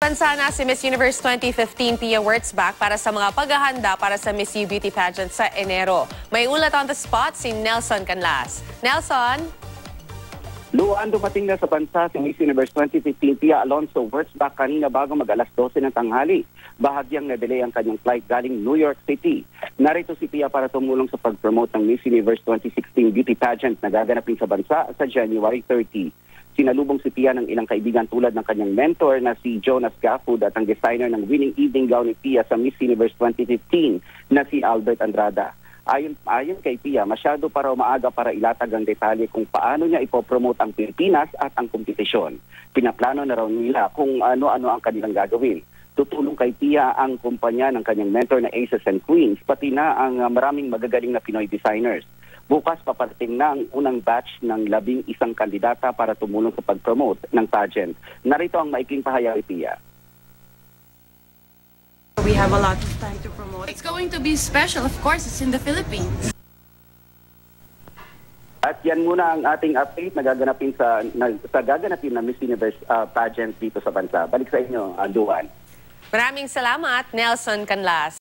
bansa na si Miss Universe 2015 Pia Wurtzbach para sa mga paghahanda para sa Miss U Beauty Pageant sa Enero. May ulat on the spot si Nelson Canlas. Nelson? Luan, dumating na sa bansa si Miss Universe 2015 Pia Alonso Wurtzbach kanina bago mag-alas 12 ng tanghali. Bahagyang na-delay ang kanyang flight galing New York City. Narito si Pia para tumulong sa pag-promote ng Miss Universe 2016 Beauty Pageant na gaganapin sa bansa sa January 30. Sinalubong si Pia ng ilang kaibigan tulad ng kanyang mentor na si Jonas Gafford at ang designer ng winning evening gown ni Pia sa Miss Universe 2015 na si Albert Andrada. Ayon kay Pia, masyado para maaga para ilatag ang detalye kung paano niya ipopromote ang Pilipinas at ang kompetisyon. Pinaplano na raw nila kung ano-ano ang kanilang gagawin. Tutulong kay Pia ang kumpanya ng kanyang mentor na Aces and Queens, pati na ang maraming magagaling na Pinoy designers. Bukas paparating na ang unang batch ng 11 kandidata para tumulong sa pag-promote ng pageant. Narito ang maikling pahayag ni Pia. We have a lot of time to promote. It's going to be special. Of course, it's in the Philippines. At yan muna ang ating update na gaganapin na Miss Universe pageant dito sa bansa. Balik sa inyo, Luan. Maraming salamat, Nelson Canlas.